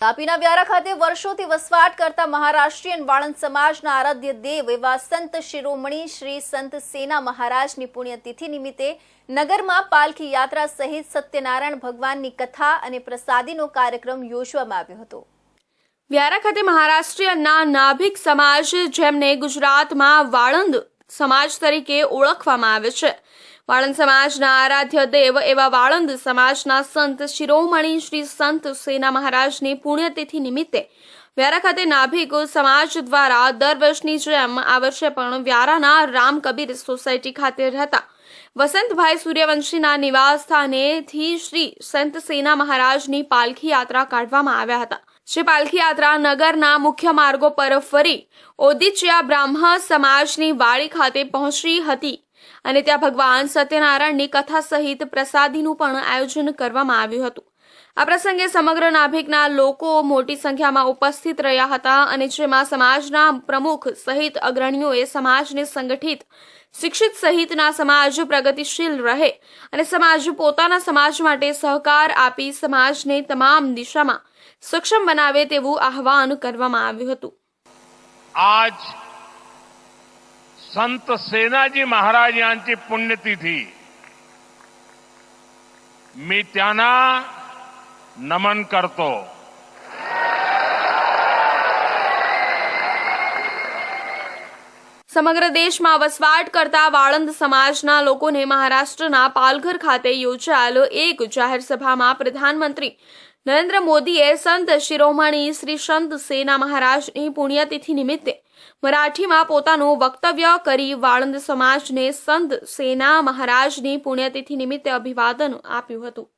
તાપીના વ્યારા ખાતે વર્ષોથી વસવાટ કરતા મહારાષ્ટ્રીયન વાળંદ સમાજના આરાધ્ય દેવ એવા સંત શિરોમણી શ્રી સંત સેના મહારાજની પુણ્યતિથિ નિમિત્તે નગરમાં પાલખી યાત્રા સહિત સત્યનારાયણ ભગવાનની કથા અને પ્રસાદીનો કાર્યક્રમ યોજવામાં આવ્યો હતો। વ્યારા ખાતે મહારાષ્ટ્રીયના નાભિક સમાજ, જેમને ગુજરાતમાં વાળંદ સમાજ તરીકે ઓળખવામાં આવે છે, વાળંદ સમાજના આરાધ્ય દેવ એવા વાળંદ સમાજના સંત શિરોમણી શ્રી સંત સેના મહારાજની પુણ્યતિથિ નિમિત્તે વ્યારા ખાતે નાભિક સમાજ દ્વારા દર વર્ષની જેમ આ વર્ષે પણ વ્યારાના રામ કબીર સોસાયટી ખાતે રહેતા વસંતભાઈ સૂર્યવંશીના નિવાસ સ્થાનેથી શ્રી સંત સેના મહારાજની પાલખી યાત્રા કાઢવામાં આવ્યા હતા। જે પાલખી યાત્રા નગરના મુખ્ય માર્ગો પર ફરી ઓદિચ્યા બ્રાહ્મ સમાજની વાડી ખાતે પહોંચી હતી અને ત્યાં ભગવાન સત્યનારાયણની કથા સહિત પ્રસાદીનું પણ આયોજન કરવામાં આવ્યું હતું। આ પ્રસંગે સમગ્ર નાભિકના લોકો મોટી સંખ્યામાં ઉપસ્થિત રહ્યા હતા અને જેમાં સમાજના પ્રમુખ સહિત અગ્રણીઓએ સમાજને સંગઠિત, શિક્ષિત સહિતના સમાજ પ્રગતિશીલ રહે અને સમાજ પોતાના સમાજ માટે સહકાર આપી સમાજને તમામ દિશામાં સક્ષમ બનાવે તેવું આહવાન કરવામાં આવ્યું હતું। आज संत सेनाजी महाराज यांची पुण्यतिथी मी त्यांना नमन करतो। સમગ્ર દેશમાં વસવાટ કરતા વાળંદ સમાજના લોકોને મહારાષ્ટ્રના પાલઘર ખાતે યોજાયેલ એક જાહેર સભામાં પ્રધાનમંત્રી નરેન્દ્ર મોદીએ સંત શિરોમણી શ્રી સંત સેના મહારાજની પુણ્યતિથિ નિમિત્તે મરાઠીમાં પોતાનું વક્તવ્ય કરી વાળંદ સમાજને સંત સેના મહારાજની પુણ્યતિથિ નિમિત્તે અભિવાદન આપ્યું હતું।